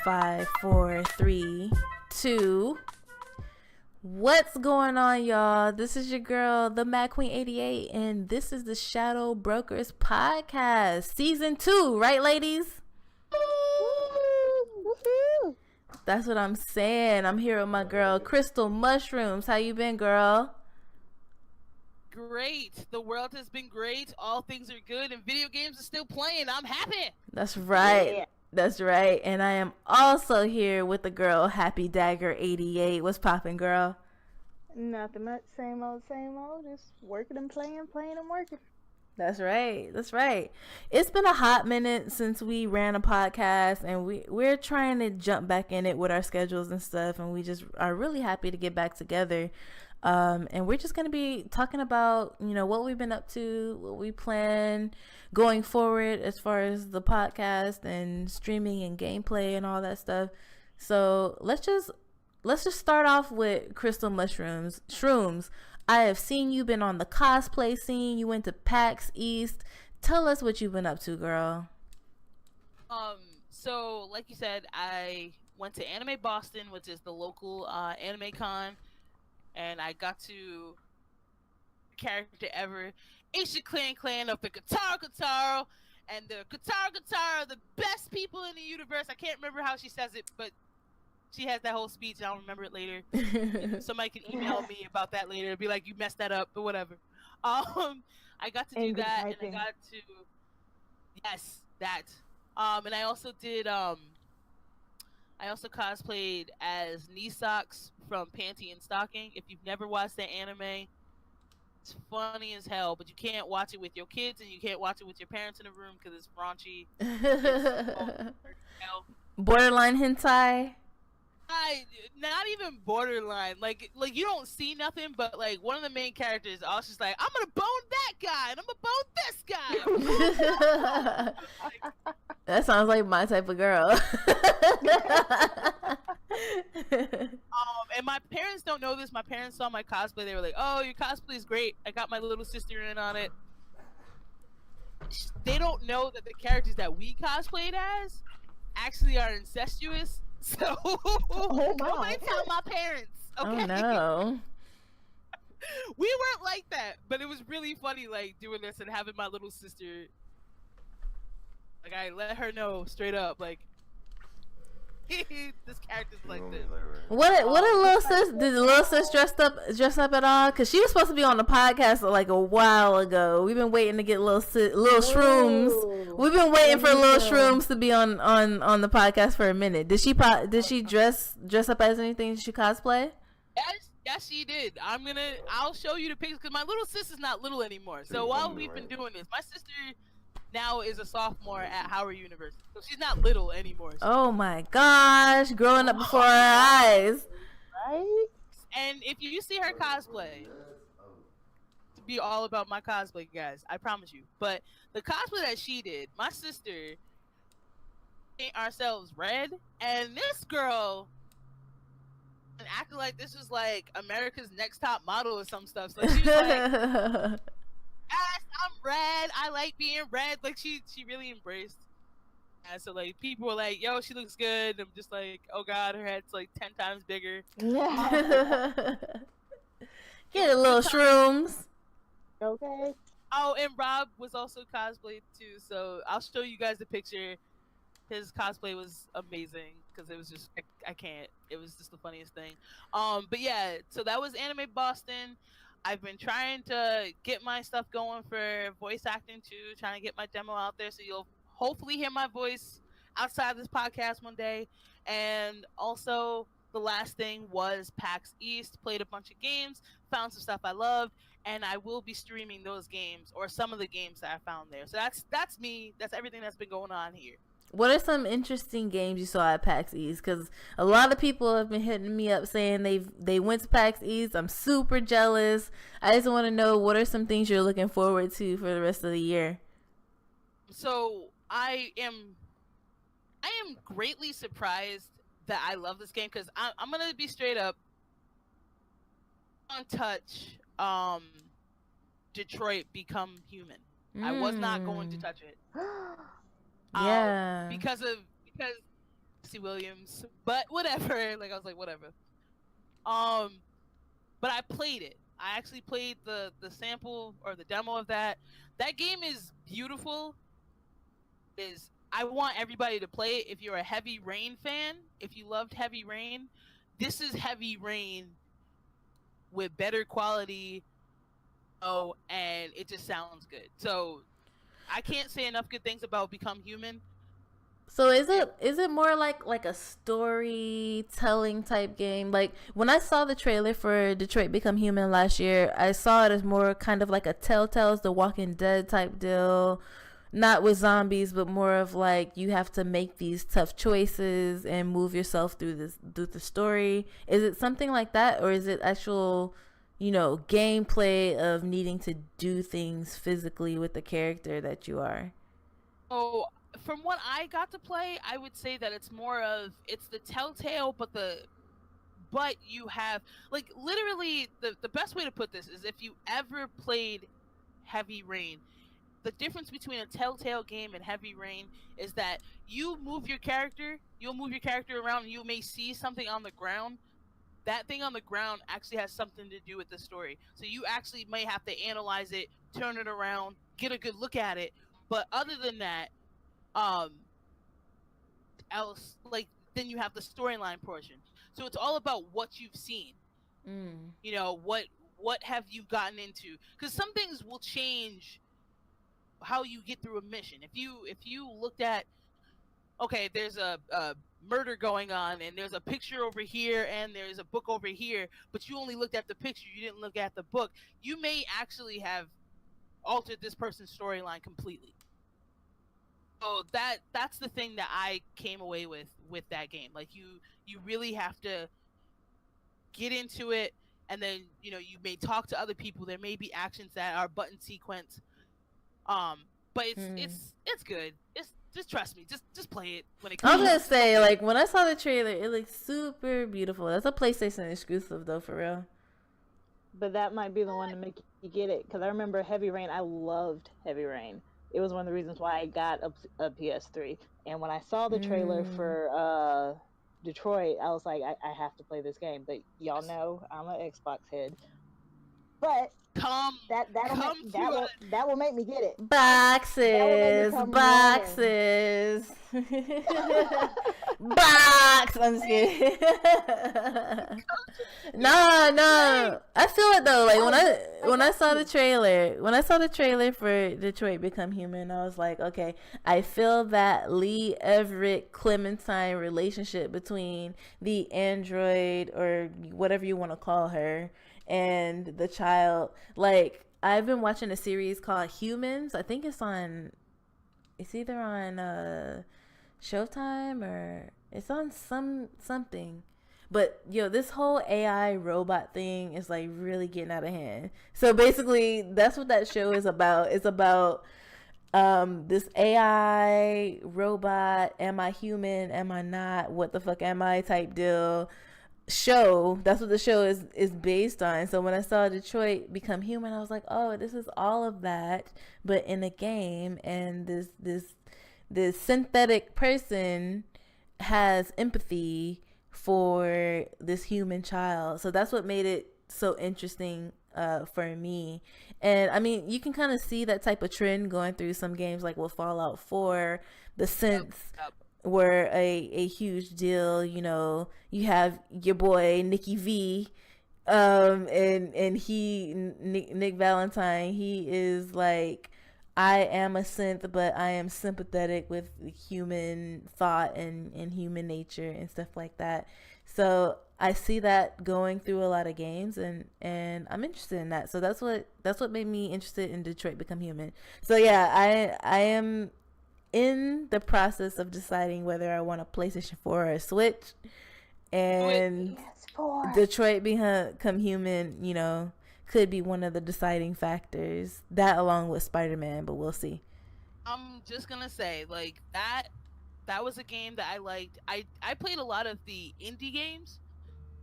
5, 4, 3, 2. What's going on, y'all? This is your girl, the Mad Queen 88, and this is the Shadow Brokers Podcast, Season 2, right, ladies? That's what I'm saying. I'm here with my girl, Crystal Mushrooms. How you been, girl? Great. The world has been great. All things are good, and video games are still playing. I'm happy. That's right. Yeah. That's right. And I am also here with the girl, Happy Dagger 88. What's poppin', girl? Nothing much. Same old. Just working and playing and working. That's right. That's right. It's been a hot minute since we ran a podcast, and we're trying to jump back in it with our schedules and stuff, and we just are really happy to get back together. And we're just going to be talking about, what we've been up to, what we plan going forward as far as the podcast and streaming and gameplay and all that stuff. So let's just start off with Crystal Mushrooms. Shrooms, I have seen you been on the cosplay scene. You went to PAX East. Tell us what you've been up to, girl. So like you said, I went to Anime Boston, which is the local anime con. And I got to character ever, Aisha Clan of the Kataro, and the Kataro are the best people in the universe. I can't remember how she says it, but she has that whole speech. I'll remember it later. Somebody can email me about that later and be like, you messed that up, but whatever. I got to do that, and I got to, yes, that. And I also did, I also cosplayed as Nisocks from Panty and Stocking. If you've never watched that anime, it's funny as hell, but you can't watch it with your kids and you can't watch it with your parents in the room because it's raunchy. Borderline hentai? Not even borderline. Like you don't see nothing, but like one of the main characters, I was just like, I'm gonna bone that guy and I'm gonna bone this guy. That sounds like my type of girl. And my parents don't know this. My parents saw my cosplay. They were like, "Oh, your cosplay is great. I got my little sister in on it." They don't know that the characters that we cosplayed as actually are incestuous. So nobody tell my parents. Okay? Oh no. We weren't like that, but it was really funny, like doing this and having my little sister. Like I let her know straight up, like this character's like this. What did little sis? Did the little sis dress up at all? Cause she was supposed to be on the podcast like a while ago. We've been waiting to get little Shrooms. We've been waiting for little Shrooms to be on the podcast for a minute. Did she dress up as anything? Did she cosplay? Yes, she did. I'll show you the pictures because my little sis is not little anymore. So while we've been doing this, my sister now is a sophomore at Howard University, so she's not little anymore. Oh my gosh, growing up before our eyes. Right? And if you see her cosplay, to be all about my cosplay, guys, I promise you. But the cosplay that she did, my sister, paint ourselves red, and this girl and acted like this was like America's Next Top Model or some stuff. So she was like, yes, I'm red. I like being red. Like she really embraced. And so like people were like, "Yo, she looks good." I'm just like, "Oh God, her head's like 10 times bigger." Get a little Shrooms. Okay. Oh, and Rob was also cosplayed too. So I'll show you guys the picture. His cosplay was amazing because it was just I can't. It was just the funniest thing. But yeah, so that was Anime Boston. I've been trying to get my stuff going for voice acting too, trying to get my demo out there so you'll hopefully hear my voice outside this podcast one day. And also the last thing was PAX East, played a bunch of games, found some stuff I loved, and I will be streaming those games or some of the games that I found there. So that's me. That's everything that's been going on here. What are some interesting games you saw at PAX East? Because a lot of people have been hitting me up saying they went to PAX East. I'm super jealous. I just want to know, what are some things you're looking forward to for the rest of the year? So I am greatly surprised that I love this game because I'm gonna be straight up. On touch, Detroit Become Human. I was not going to touch it. Yeah. Because Williams, but whatever. Like I was like, whatever. But I played it. I actually played the sample or the demo of that. That game is beautiful. Is I want everybody to play it. If you're a Heavy Rain fan, if you loved Heavy Rain, this is Heavy Rain with better quality. Oh, and it just sounds good. So I can't say enough good things about Become Human. So is it more like a storytelling type game? Like when I saw the trailer for Detroit Become Human last year, I saw it as more kind of like a Telltale's The Walking Dead type deal. Not with zombies, but more of like you have to make these tough choices and move yourself through the story. Is it something like that, or is it actual, gameplay of needing to do things physically with the character that you are? Oh, from what I got to play, I would say that it's the Telltale, but you have like literally the best way to put this is if you ever played Heavy Rain. The difference between a Telltale game and Heavy Rain is that you'll move your character around and you may see something on the ground. That thing on the ground actually has something to do with the story. So you actually may have to analyze it, turn it around, get a good look at it. But other than that, else like then you have the storyline portion. So it's all about what you've seen. What have you gotten into? Because some things will change how you get through a mission. If you looked at, okay, there's a murder going on and there's a picture over here and there's a book over here, but you only looked at the picture, you didn't look at the book, you may actually have altered this person's storyline completely. So that's the thing that I came away with that game. Like you really have to get into it, and then you may talk to other people. There may be actions that are button sequence. But it's good. It's just trust me. Just play it when it comes. I was gonna say, like when I saw the trailer, it looked super beautiful. That's a PlayStation exclusive though, for real. But that might be the one to make you get it, because I remember Heavy Rain. I loved Heavy Rain. It was one of the reasons why I got a PS3. And when I saw the trailer for Detroit, I was like, I have to play this game. But y'all know I'm an Xbox head. But that will make me get it. Boxes. Box. I'm just kidding. No. I feel it though. Like when I saw the trailer for Detroit Become Human, I was like, okay, I feel that Lee Everett Clementine relationship between the android or whatever you want to call her and the child. Like I've been watching a series called Humans. I think it's either on Showtime or it's on something. But this whole AI robot thing is like really getting out of hand. So basically that's what that show is about. It's about this AI robot, am I human, am I not, what the fuck am I type deal show. That's what the show is based on. So when I saw Detroit Become Human, I was like, oh, this is all of that but in a game, and this synthetic person has empathy for this human child. So that's what made it so interesting for me. And I mean, you can kind of see that type of trend going through some games, like with Fallout 4. The synths were a huge deal. You have your boy Nicky V, and he Nick Valentine. He is like, I am a synth, but I am sympathetic with human thought and human nature and stuff like that. So I see that going through a lot of games, and I'm interested in that. So that's what made me interested in Detroit Become Human. So yeah, I am in the process of deciding whether I want a PlayStation 4 or a Switch. And Detroit Become Human, could be one of the deciding factors. That along with Spider-Man, but we'll see. I'm just gonna say, like, that was a game that I liked. I played a lot of the indie games.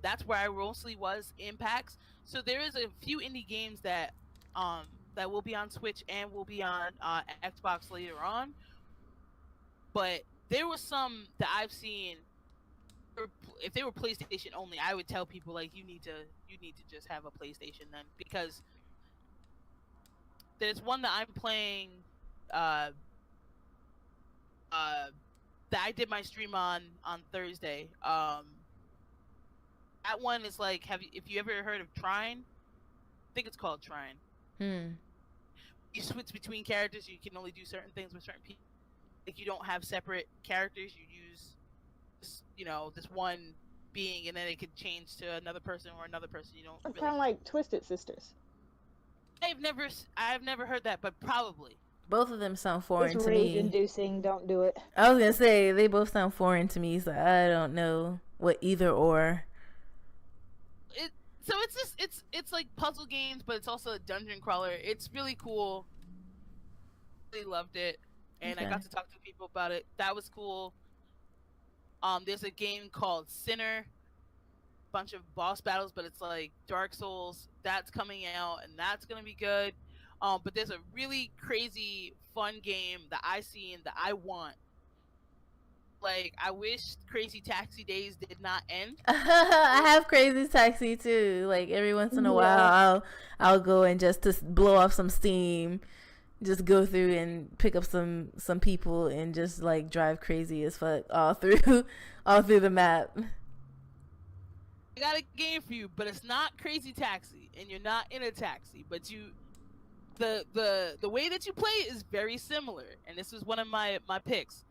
That's where I mostly was in PAX. So there is a few indie games that will be on Switch and will be on Xbox later on. But there was some that I've seen if they were PlayStation only, I would tell people like you need to just have a PlayStation then, because there's one that I'm playing that I did my stream on Thursday. That one is like, if you ever heard of Trine? I think it's called Trine. You switch between characters. You can only do certain things with certain people. Like, you don't have separate characters. You use this one being, and then it could change to another person or another person. You don't. It's kind of like Twisted Sisters. I've never heard that, but probably. Both of them sound foreign it's to me. Rage-inducing. Don't do it. I was gonna say they both sound foreign to me, so I don't know what either or. So it's like puzzle games, but it's also a dungeon crawler. It's really cool. Really loved it, and I got to talk to people about it. That was cool. There's a game called Sinner, bunch of boss battles, but it's like Dark Souls. That's coming out, and that's gonna be good. But there's a really crazy fun game that I see and that I want. Like, I wish Crazy Taxi days did not end. I have Crazy Taxi too. Like, every once in a while, I'll go and just to blow off some steam, just go through and pick up some people and just like drive crazy as fuck all through the map. I got a game for you, but it's not Crazy Taxi, and you're not in a taxi, but the way that you play is very similar, and this is one of my picks.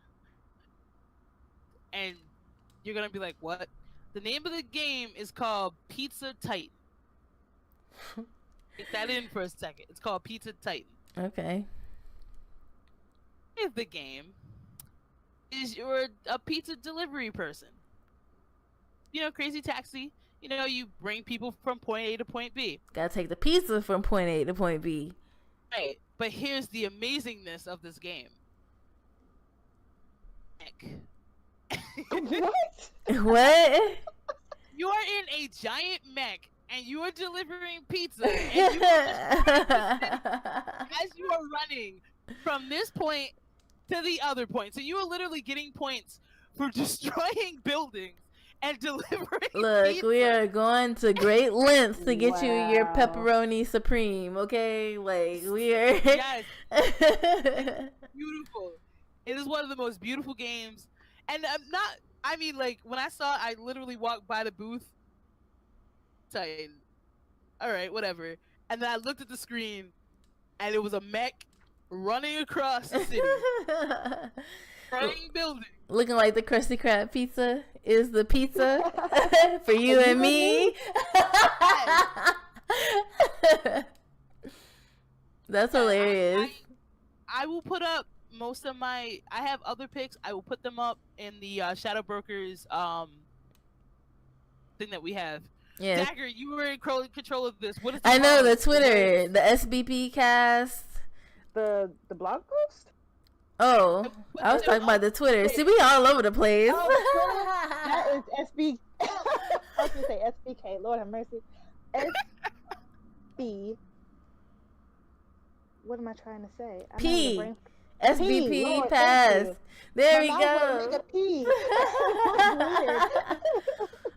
And you're gonna be like, what? The name of the game is called Pizza Titan. Get that in for a second. It's called Pizza Titan. Okay. If the game is you're a pizza delivery person. Crazy Taxi. You bring people from point A to point B. Gotta take the pizza from point A to point B. Right. But here's the amazingness of this game. What? What? You are in a giant mech, and you are delivering pizza, and you are as you are running from this point to the other point. So you are literally getting points for destroying buildings and delivering pizza. We are going to great lengths to get you your pepperoni supreme, okay? Like, we are... Yes. Beautiful. It is one of the most beautiful games. And when I saw it, I literally walked by the booth. Titan. All right, whatever. And then I looked at the screen, and it was a mech running across the city. Running buildings. Looking like the Krusty Krab pizza is the pizza for you and me. That's hilarious. I will put up most of I have other picks. I will put them up in the Shadow Brokers thing that we have. Yeah. Dagger, you were in control of this. What is I know the Twitter, the SBP cast. The blog post? Oh, I was talking about the Twitter. See, we all over the place. Oh, that is SB. I was gonna say SBK. Lord have mercy. SB. What am I trying to say? P. SBP pass. There we go.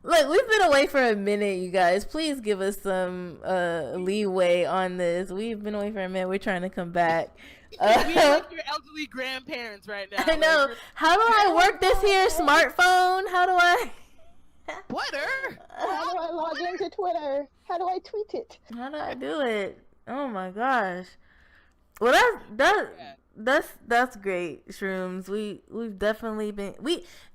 Look, we've been away for a minute, you guys. Please give us some leeway on this. We've been away for a minute. We're trying to come back. We are like your elderly grandparents right now. I know. How do I work this here smartphone? How do I? Twitter? How do I log into Twitter? How do I tweet it? How do I do it? Oh my gosh. Well, that's great, Shrooms. We've definitely been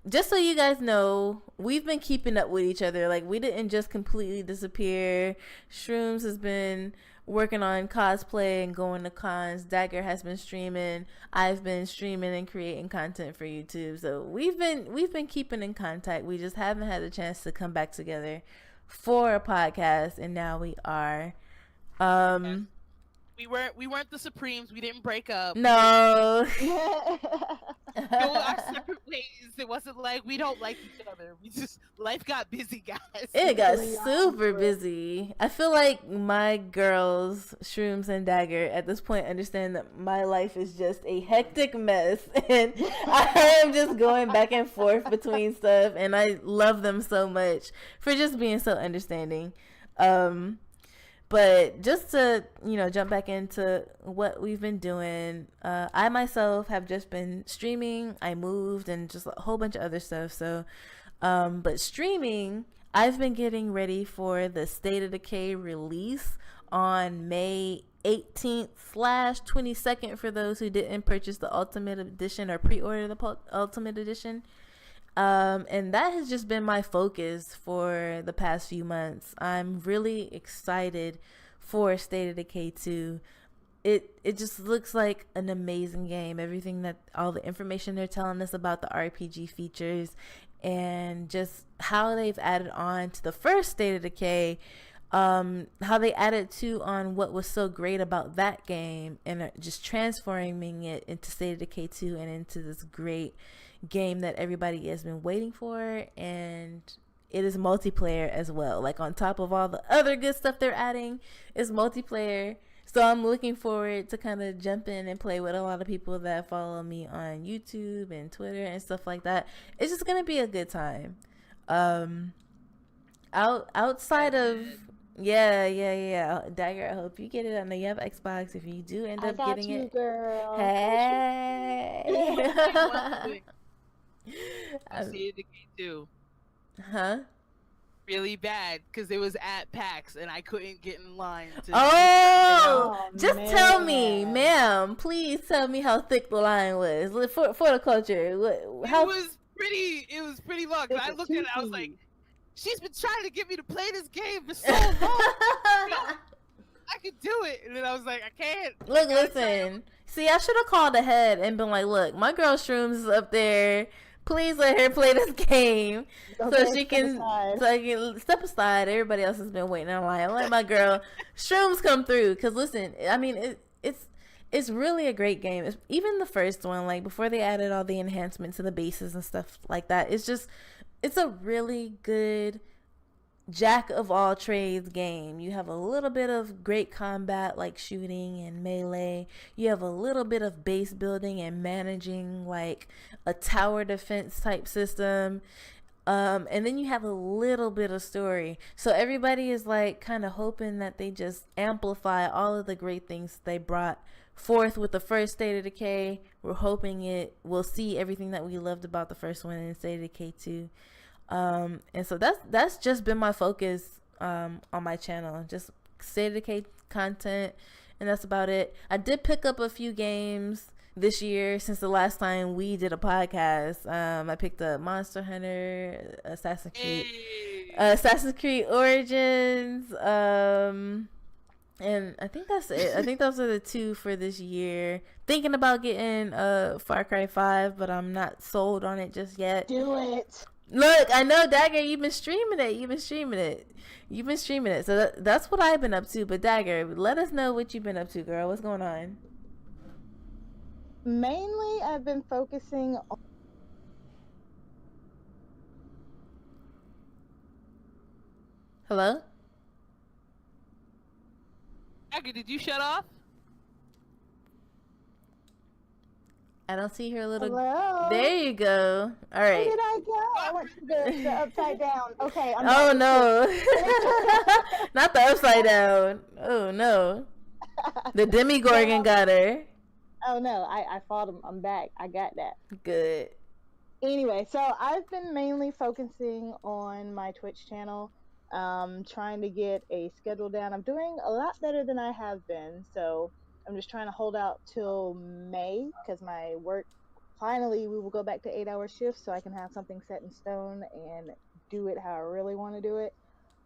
just so you guys know, we've been keeping up with each other. Like, we didn't just completely disappear. Shrooms has been working on cosplay and going to cons. Dagger has been streaming. I've been streaming and creating content for YouTube. So we've been keeping in contact. We just haven't had the chance to come back together for a podcast, and now we are. We weren't the Supremes. We didn't break up. No. go our separate ways. It wasn't like we don't like each other. We just life got busy, guys. It got Really super awkward. busy. I feel like my girls, Shrooms and Dagger, at this point understand that my life is just a hectic mess. And I am just going back and forth between stuff. And I love them so much for just being so understanding. But just to, jump back into what we've been doing, I myself have just been streaming. I moved and just a whole bunch of other stuff. So, but streaming, I've been getting ready for the State of Decay release on May 18th/22nd for those who didn't purchase the Ultimate Edition or pre-order the Ultimate Edition. And that has just been my focus for the past few months. I'm really excited for State of Decay 2. It just looks like an amazing game. All the information they're telling us about the RPG features and just how they've added on to the first State of Decay, how they added on what was so great about that game and just transforming it into State of Decay 2 and into this great game that everybody has been waiting for. And it is multiplayer as well. Like, on top of all the other good stuff they're adding, it's multiplayer. So I'm looking forward to kind of jump in and play with a lot of people that follow me on YouTube and Twitter and stuff like that. It's just gonna be a good time. Outside of Dagger, I hope you get it. I know you have Xbox. If you do end up getting it, girl. hey. I see it again too. Huh? Really bad because it was at PAX and I couldn't get in line. Just tell me, ma'am. Please tell me how thick the line was for the culture. It was pretty long. I looked at it, I was like, she's been trying to get me to play this game for so long. I could do it, and then I was like, I can't. Look, listen. See, I should have called ahead and been like, look, my girl Shrooms is up there. Please let her play this game so I can step aside. Everybody else has been waiting in line. Let my girl Shrooms come through. Because listen, I mean, it's really a great game. Even the first one, like before they added all the enhancements to the bases and stuff like that, it's a really good jack of all trades game. You have a little bit of great combat like shooting and melee. You have a little bit of base building and managing like a tower defense type system. And then you have a little bit of story. So everybody is like kind of hoping that they just amplify all of the great things they brought forth with the first State of Decay. We're hoping we'll see everything that we loved about the first one in State of Decay 2. And so that's just been my focus on my channel, just State of Decay content, and that's about it. I did pick up a few games this year since the last time we did a podcast. I picked up Monster Hunter, Assassin's Creed Origins, and I think that's it. I think those are the two for this year. Thinking about getting Far Cry 5, but I'm not sold on it just yet. Do it. Look, I know, Dagger, you've been streaming it. So that's what I've been up to. But Dagger, let us know what you've been up to, girl. What's going on? Mainly, I've been focusing on... Hello? Dagger, did you shut off? I don't see her little... Hello? There you go. All right. Where did I go? I went to the upside down. Okay. Oh, no. Not the upside down. Oh, no. The Demigorgon got her. Oh, no. I fought him. I'm back. I got that. Good. Anyway, so I've been mainly focusing on my Twitch channel, trying to get a schedule down. I'm doing a lot better than I have been, so I'm just trying to hold out till May because my work, finally, we will go back to 8-hour shifts so I can have something set in stone and do it how I really want to do it.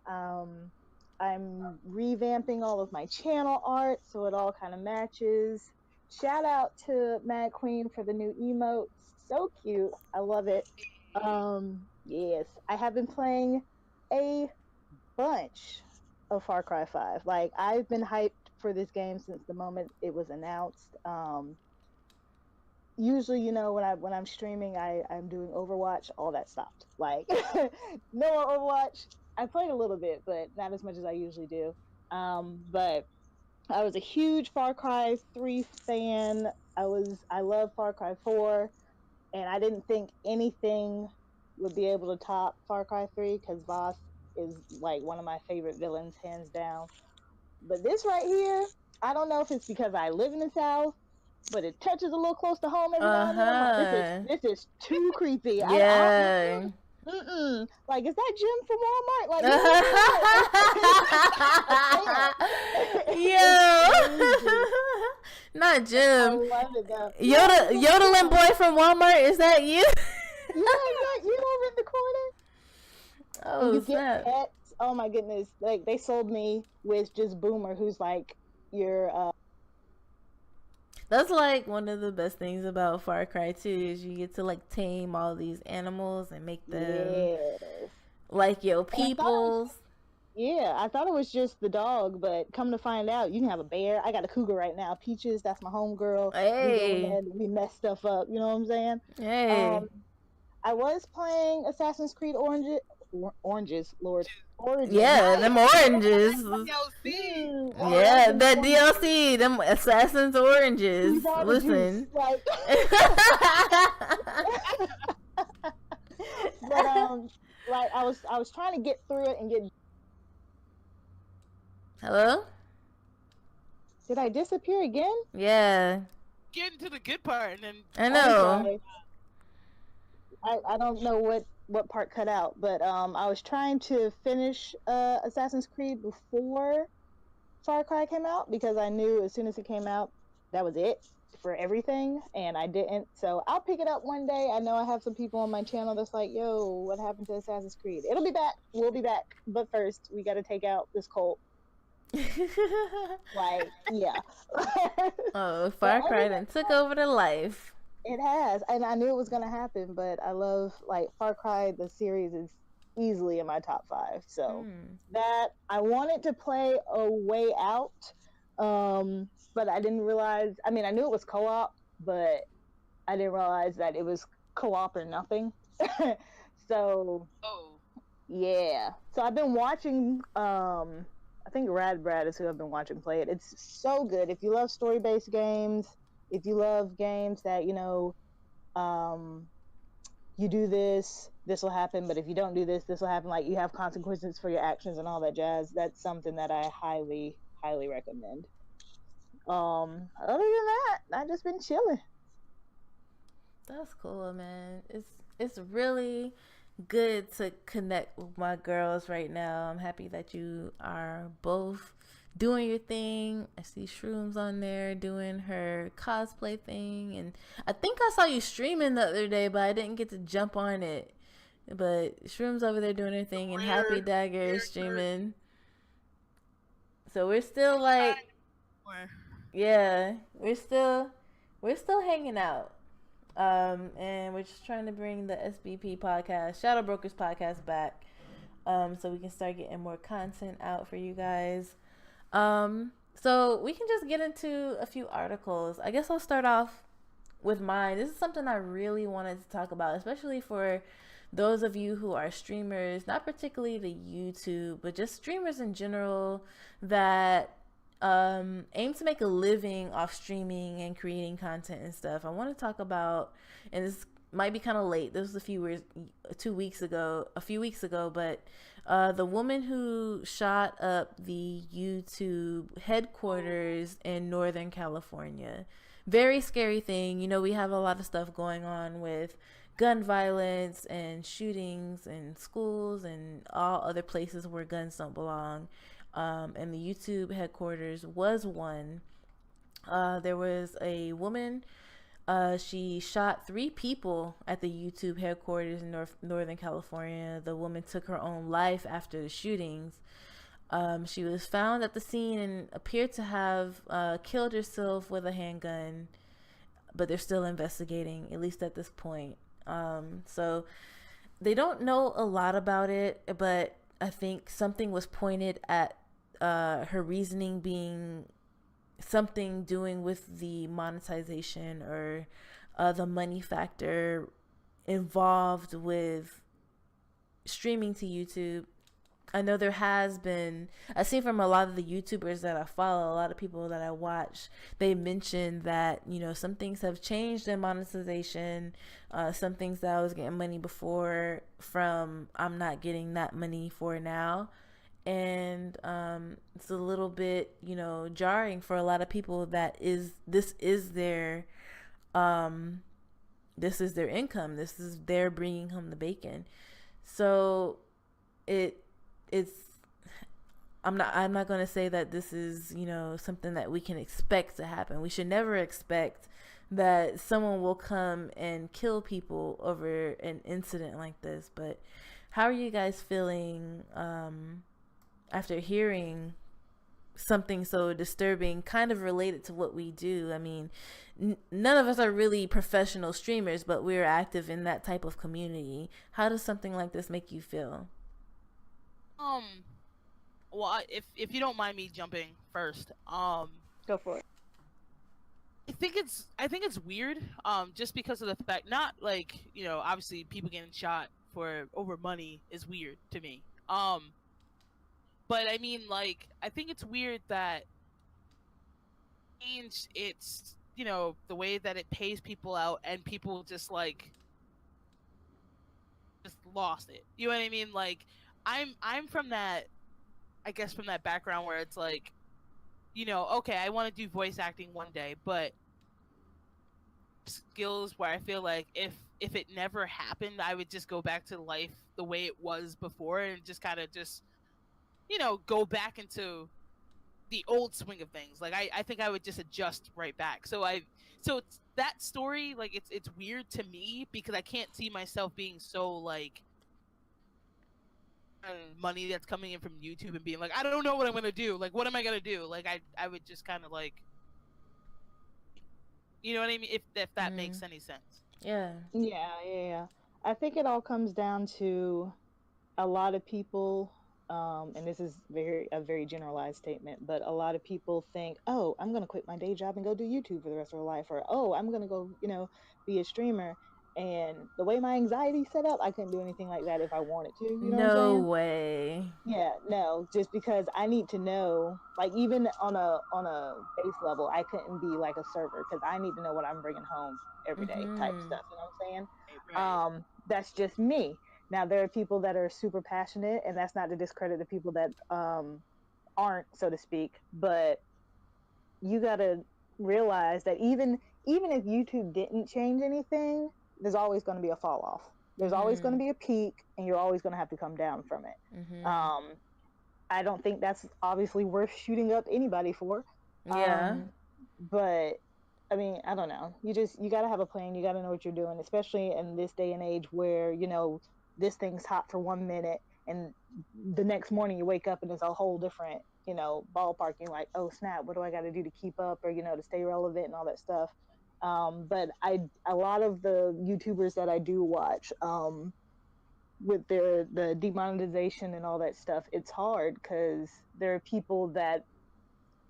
I'm revamping all of my channel art so it all kind of matches. Shout out to Mad Queen for the new emotes. So cute. I love it. Yes, I have been playing a bunch of Far Cry 5. Like, I've been hyped for this game since the moment it was announced. usually, when I'm streaming, I'm doing Overwatch. All that stopped. Like, no more Overwatch. I played a little bit, but not as much as I usually do. But I was a huge Far Cry 3 fan. I love Far Cry 4, and I didn't think anything would be able to top Far Cry 3 because Voss is like one of my favorite villains, hands down. But this right here, I don't know if it's because I live in the South, but it touches a little close to home every now and then. I'm like, this is too creepy. Yeah. Like, is that Jim from Walmart? Like, yo, not Jim. I love it though. Yodeling boy from Walmart. Is that you? Yeah, you over in the corner. Oh, you snap. Get pets. Oh my goodness! Like, they sold me with just Boomer, who's like your. That's like one of the best things about Far Cry 2 is you get to like tame all these animals and make them like your peoples. I thought it was just the dog, but come to find out, you can have a bear. I got a cougar right now. Peaches, that's my homegirl. Hey. We mess stuff up. You know what I'm saying? Hey. I was playing Assassin's Creed Oranges, Lord. Origins. Yeah, them oranges. DLC. Yeah, that DLC, them Assassin's Oranges. Listen. Like... but like I was trying to get through it and get. Hello? Did I disappear again? Yeah. Getting to the good part and then I know. I don't know what part cut out, but I was trying to finish Assassin's Creed before Far Cry came out because I knew as soon as it came out that was it for everything, and I didn't. So I'll pick it up one day. I know I have some people on my channel that's like, yo, what happened to Assassin's Creed? It'll be back. We'll be back. But first, we got to take out this cult. Like, yeah. Oh, Far Cry then took over the life. It has, and I knew it was going to happen, but I love, like, Far Cry, the series is easily in my top 5. So that, I wanted to play A Way Out, but I didn't realize, I mean, I knew it was co-op, but I didn't realize that it was co-op or nothing. So, yeah. So I've been watching, I think Rad Brad is who I've been watching play it. It's so good. If you love story-based games, if you love games that, you do this will happen, but if you don't do this will happen, like you have consequences for your actions and all that jazz, that's something that I highly, highly recommend. Other than that, I've just been chilling. That's cool, man. It's really good to connect with my girls right now. I'm happy that you are both doing your thing. I see Shroom's on there doing her cosplay thing, and I think I saw you streaming the other day, but I didn't get to jump on it. But Shroom's over there doing her thing, and Happy Dagger is streaming. So we're still like, yeah, we're still hanging out. And we're just trying to bring the SBP podcast, Shadow Brokers podcast back, so we can start getting more content out for you guys. So we can just get into a few articles. I guess I'll start off with mine. This is something I really wanted to talk about, especially for those of you who are streamers, not particularly to YouTube, but just streamers in general that aim to make a living off streaming and creating content and stuff. I want to talk about, and this might be kind of late, this was a few weeks ago, but the woman who shot up the YouTube headquarters in Northern California. Very scary thing. You know, we have a lot of stuff going on with gun violence and shootings in schools and all other places where guns don't belong. And the YouTube headquarters was one. There was a woman, she shot 3 people at the YouTube headquarters in Northern California. The woman took her own life after the shootings. She was found at the scene and appeared to have killed herself with a handgun, but they're still investigating, at least at this point. So they don't know a lot about it, but I think something was pointed at her reasoning being something doing with the monetization or the money factor involved with streaming to YouTube. I know there has been, I've seen from a lot of the YouTubers that I follow, a lot of people that I watch, they mentioned that, you know, some things have changed in monetization. Some things that I was getting money before from, I'm not getting that money for now. And it's a little bit, you know, jarring for a lot of people that this is their income. This is their bringing home the bacon. So I'm not going to say that this is, you know, something that we can expect to happen. We should never expect that someone will come and kill people over an incident like this. But how are you guys feeling after hearing something so disturbing, kind of related to what we do? I mean, none of us are really professional streamers, but we're active in that type of community. How does something like this make you feel? Well, if you don't mind me jumping first, Go for it. I think it's weird, just because of the fact, not like, you know, obviously people getting shot for over money is weird to me. But I mean, like, I think it's weird that it's, you know, the way that it pays people out and people just like just lost it. You know what I mean? Like, I'm from that, I guess, from that background where it's like, you know, okay, I want to do voice acting one day, but skills where I feel like if it never happened, I would just go back to life the way it was before and just kind of just, you know, go back into the old swing of things. Like, I think I would just adjust right back. So it's that story, like, it's weird to me because I can't see myself being so like money that's coming in from YouTube and being like, I don't know what I'm gonna do. Like, what am I gonna do? Like, I would just kind of like, you know what I mean? If that makes any sense. Yeah. I think it all comes down to a lot of people, and this is a very generalized statement, but a lot of people think, oh, I'm going to quit my day job and go do YouTube for the rest of my life, or, oh, I'm going to go, you know, be a streamer. And the way my anxiety's set up, I couldn't do anything like that if I wanted to. You know what I'm No saying? way. Yeah, no, just because I need to know, like, even on a base level, I couldn't be like a server because I need to know what I'm bringing home every day type stuff. You know what I'm saying? Right. That's just me. Now there are people that are super passionate, and that's not to discredit the people that aren't, so to speak. But you gotta realize that even if YouTube didn't change anything, there's always going to be a fall off. There's always going to be a peak, and you're always going to have to come down from it. I don't think that's obviously worth shooting up anybody for. Yeah. But I mean, I don't know. You got to have a plan. You got to know what you're doing, especially in this day and age where, you know, this thing's hot for 1 minute and the next morning you wake up and it's a whole different, you know, ballpark. You're like, oh snap, what do I got to do to keep up, or, you know, to stay relevant and all that stuff. But a lot of the YouTubers that I do watch, with the demonetization and all that stuff, it's hard because there are people that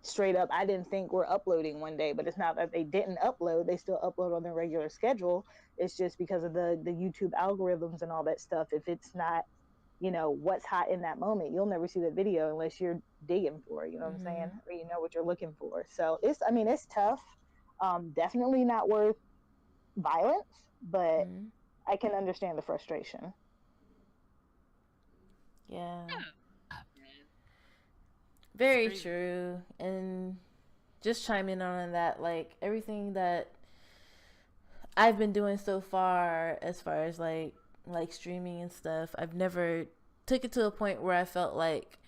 straight up I didn't think were uploading one day, but it's not that they didn't upload. They still upload on their regular schedule. It's just because of the YouTube algorithms and all that stuff. If it's not, you know, what's hot in that moment, you'll never see the video unless you're digging for it, you know what I'm saying, or you know what you're looking for. So it's tough. Definitely not worth violence, but I can understand the frustration. Yeah. Very true. And just chiming on that, like, everything that I've been doing so far as like streaming and stuff, I've never took it to a point where I felt like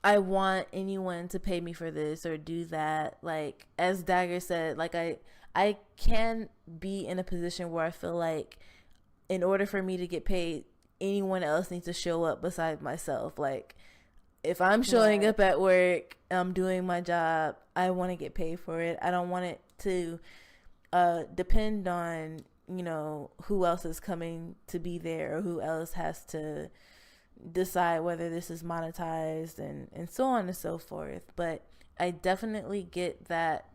I want anyone to pay me for this or do that. Like, as Dagger said, like, I can be in a position where I feel like in order for me to get paid, anyone else needs to show up besides myself. Like, if I'm showing up at work, I'm doing my job, I want to get paid for it. I don't want it to depend on, you know, who else is coming to be there or who else has to decide whether this is monetized and so on and so forth. But I definitely get that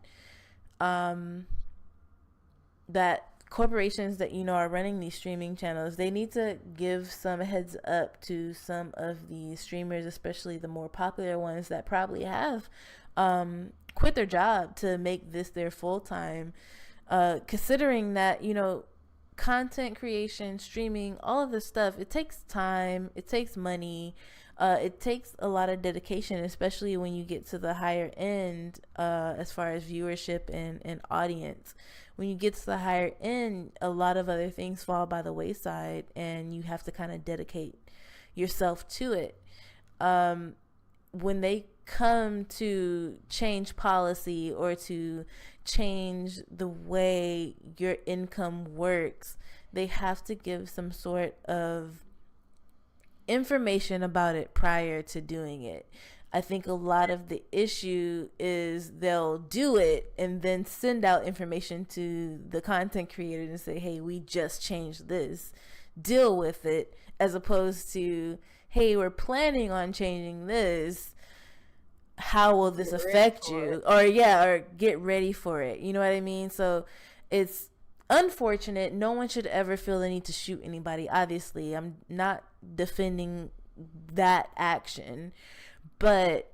that corporations that are running these streaming channels, they need to give some heads up to some of the streamers, especially the more popular ones that probably have quit their job to make this their full-time, considering that content creation, streaming, all of this stuff, it takes time, it takes money, it takes a lot of dedication, especially when you get to the higher end, as far as viewership and audience. When you get to the higher end, a lot of other things fall by the wayside, and you have to kind of dedicate yourself to it. When they come to change policy or to change the way your income works, they have to give some sort of information about it prior to doing it. I think a lot of the issue is they'll do it and then send out information to the content creator and say, hey, we just changed this, deal with it, as opposed to, hey, we're planning on changing this, how will this affect you? Or get ready for it. You know what I mean? So it's unfortunate. No one should ever feel the need to shoot anybody. Obviously, I'm not defending that action, but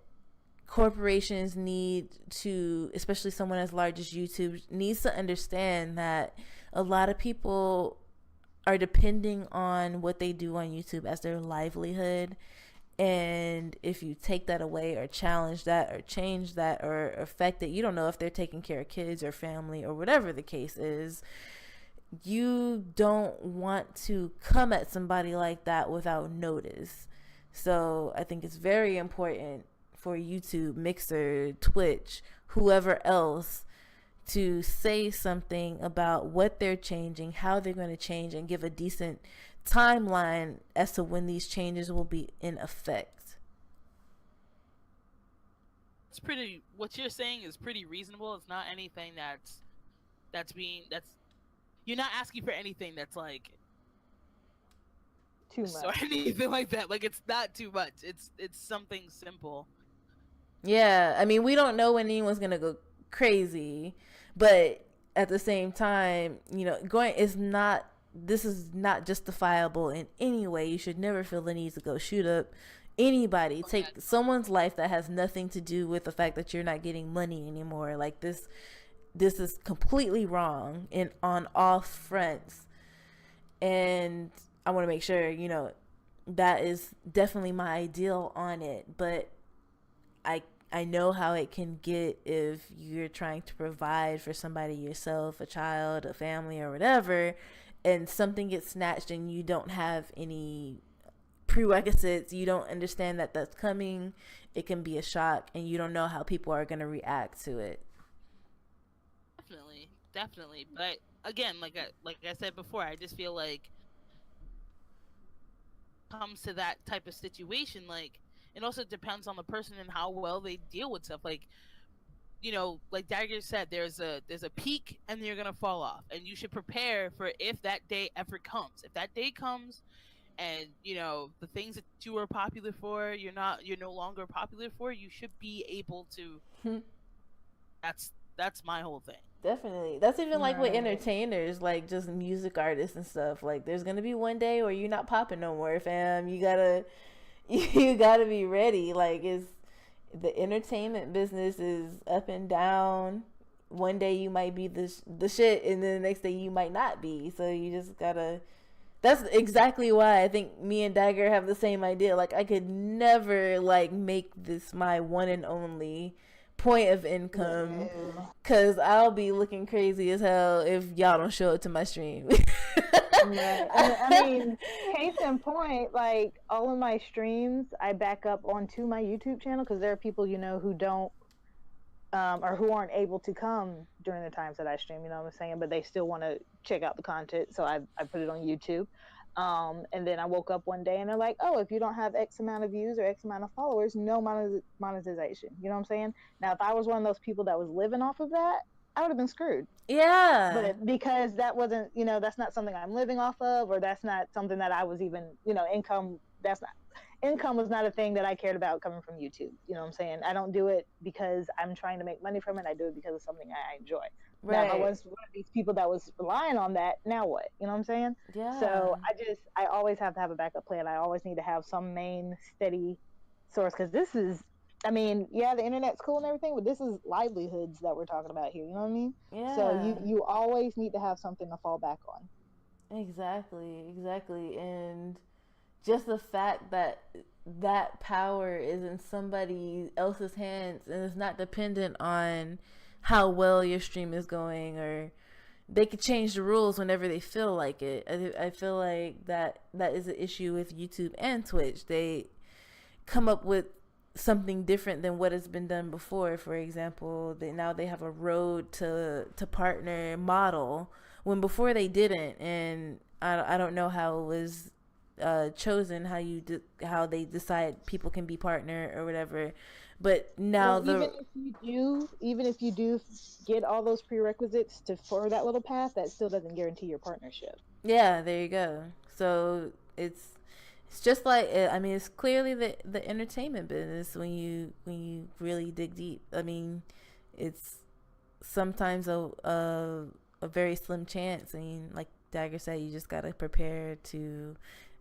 corporations need to, especially someone as large as YouTube, needs to understand that a lot of people are depending on what they do on YouTube as their livelihood. And if you take that away or challenge that or change that or affect it, you don't know if they're taking care of kids or family or whatever the case is. You don't want to come at somebody like that without notice. So I think it's very important for YouTube, Mixer, Twitch, whoever else, to say something about what they're changing, how they're going to change, and give a decent timeline as to when these changes will be in effect. It's pretty, what you're saying is pretty reasonable. It's not anything that's you're not asking for anything that's like too much or anything like that. Like, it's not too much. It's something simple. Yeah, I mean, we don't know when anyone's gonna go crazy, but at the same time, this is not justifiable in any way. You should never feel the need to go shoot up anybody, take someone's life that has nothing to do with the fact that you're not getting money anymore. Like, this is completely wrong on all fronts. And I want to make sure, that is definitely my ideal on it. But I know how it can get if you're trying to provide for somebody yourself, a child, a family, or whatever, and something gets snatched and you don't have any prerequisites, you don't understand that that's coming. It can be a shock, and you don't know how people are going to react to it. Definitely. But again, like I said before, I just feel like comes to that type of situation, like, it also depends on the person and how well they deal with stuff. Like, like Dagger said, there's a peak and you're gonna fall off, and you should prepare for if that day ever comes. If that day comes and the things that you were popular for, you're no longer popular for, you should be able to that's my whole thing. Definitely. That's even like with entertainers, like just music artists and stuff. Like, there's gonna be one day where you're not popping no more, fam. You gotta be ready. Like, the entertainment business is up and down. One day you might be the shit, and then the next day you might not be. So you just gotta. That's exactly why I think me and Dagger have the same idea. Like, I could never make this my one and only point of income, because I'll be looking crazy as hell if y'all don't show up to my stream. I mean, case in point, like, all of my streams I back up onto my YouTube channel, because there are people who don't or who aren't able to come during the times that I stream, what I'm saying, but they still want to check out the content, so I put it on YouTube. And then I woke up one day and they're like, oh, if you don't have X amount of views or X amount of followers, no monetization. You know what I'm saying? Now, if I was one of those people that was living off of that, I would have been screwed. Yeah. But because that wasn't, that's not something I'm living off of, or that's not something that I was even, income was not a thing that I cared about coming from YouTube. You know what I'm saying? I don't do it because I'm trying to make money from it. I do it because it's something I enjoy. Now, if I Right. was one of these people that was relying on that, now what? You know what I'm saying? Yeah. So I always have to have a backup plan. I always need to have some main steady source because this is, I mean, yeah, the internet's cool and everything, but this is livelihoods that we're talking about here. You know what I mean? Yeah. So you always need to have something to fall back on. Exactly. And just the fact that that power is in somebody else's hands and it's not dependent on how well your stream is going, or they could change the rules whenever they feel like it. I feel like that is an issue with YouTube and Twitch. They come up with something different than what has been done before. For example, now they have a road to partner model when before they didn't, and I don't know how it was chosen, how they decide people can be partner or whatever. But now even if you do get all those prerequisites for that little path, that still doesn't guarantee your partnership. Yeah, there you go. So it's just like, I mean, it's clearly the entertainment business when you really dig deep. I mean, it's sometimes a very slim chance. I mean, like Dagger said, you just gotta prepare to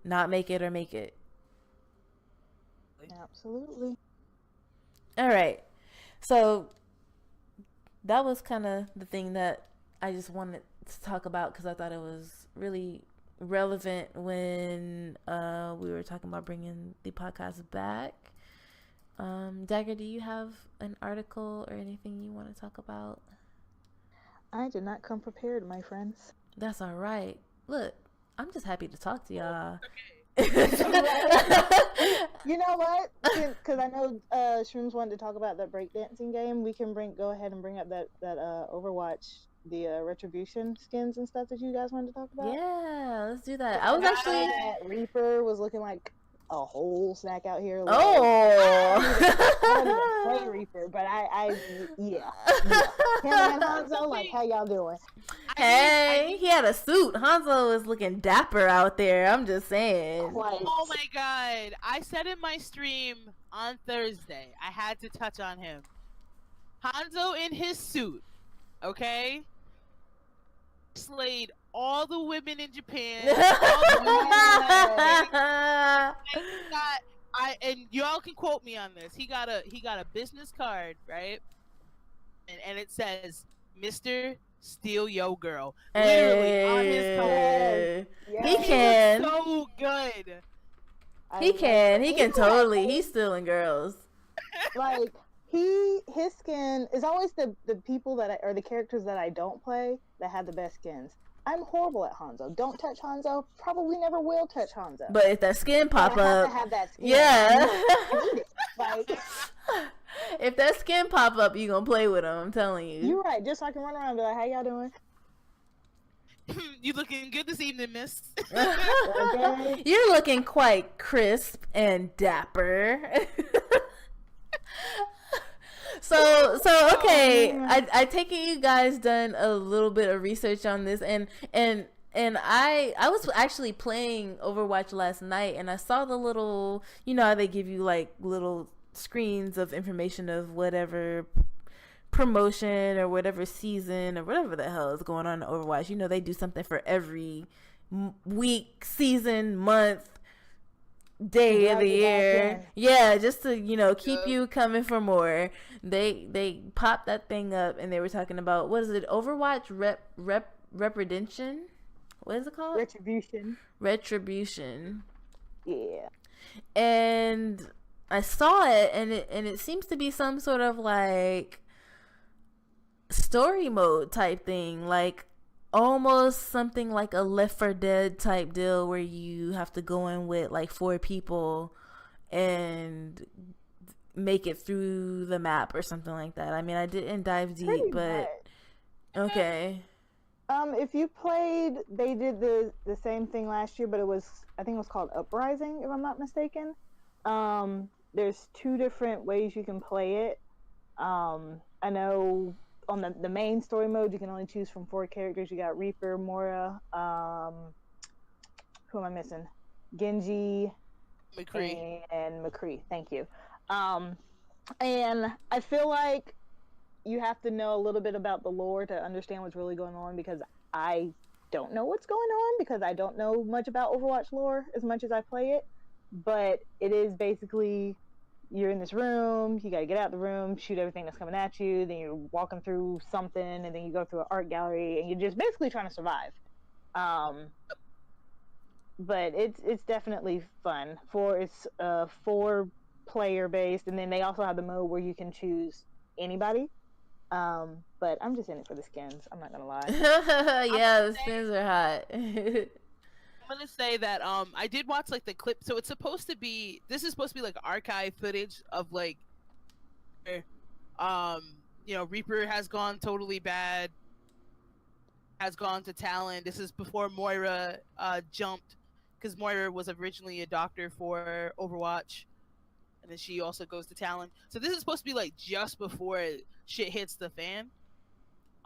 not make it or make it. Absolutely. All right. So that was kind of the thing that I just wanted to talk about because I thought it was really relevant when we were talking about bringing the podcast back. Dagger, do you have an article or anything you want to talk about? I did not come prepared, my friends. That's all right. Look, I'm just happy to talk to y'all. You know what? Because I know Shrooms wanted to talk about that breakdancing game. We can go ahead and bring up that Overwatch, the Retribution skins and stuff that you guys wanted to talk about. Yeah, let's do that. I was actually Reaper was looking like a whole snack out here. Like, I don't even play Reaper, but yeah. Him and Hanzo, like, how y'all doing? Hey, he had a suit. Hanzo is looking dapper out there. I'm just saying. Quite. Oh my god. I said in my stream on Thursday, I had to touch on him. Hanzo in his suit, okay? Slayed all the women in Japan. And y'all can quote me on this. He got a business card, right? And it says, Mr. Steal Yo Girl. Literally on his card. Yeah. He can. So good. He can totally. He's stealing girls. Like, his skin is always the people or the characters that I don't play that have the best skins. I'm horrible at Hanzo. Don't touch Hanzo. Probably never will touch Hanzo. But if that skin pop I have up, to have that skin. yeah. I need it. Like, if that skin pop up, you gonna play with him. I'm telling you. You're right. Just so I can run around and be like, "How y'all doing? You looking good this evening, miss." Okay. You're looking quite crisp and dapper. So okay, I take it you guys done a little bit of research on this, and I was actually playing Overwatch last night, and I saw the little, you know how they give you like little screens of information of whatever promotion or whatever season or whatever the hell is going on in Overwatch. You know, they do something for every week, season, month, day of the year. Yeah, just to, you know, keep you coming for more. They popped that thing up and they were talking about, what is it, Overwatch Retribution? What is it called? Retribution. Yeah. And I saw it, and it seems to be some sort of like story mode type thing, like almost something like a Left 4 Dead type deal where you have to go in with like 4 people and make it through the map or something like that. I mean, I didn't dive deep, Pretty but much. Okay. If you played, they did the same thing last year, but I think it was called Uprising, if I'm not mistaken. There's 2 different ways you can play it. I know on the main story mode, you can only choose from 4 characters. You got Reaper, Moira, who am I missing? Genji, McCree. and McCree. Thank you. And I feel like you have to know a little bit about the lore to understand what's really going on, because I don't know what's going on because I don't know much about Overwatch lore as much as I play it. But it is basically, you're in this room, you gotta get out the room, shoot everything that's coming at you, then you're walking through something, and then you go through an art gallery, and you're just basically trying to survive. But it's definitely fun. It's 4-player based, and then they also have the mode where you can choose anybody. But I'm just in it for the skins. I'm not gonna lie. Yeah, the skins are hot. I'm gonna say that I did watch like the clip. So it's supposed to be, this is supposed to be like archive footage of like, you know, Reaper has gone totally bad, has gone to Talon. This is before Moira jumped, because Moira was originally a doctor for Overwatch, and then she also goes to Talon. So this is supposed to be like just before shit hits the fan.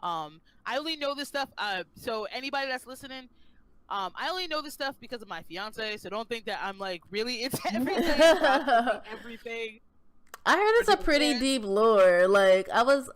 I only know this stuff. So anybody that's listening, I only know this stuff because of my fiance. So don't think that I'm like really into everything. Everything. I heard it's a pretty deep lore. Like I was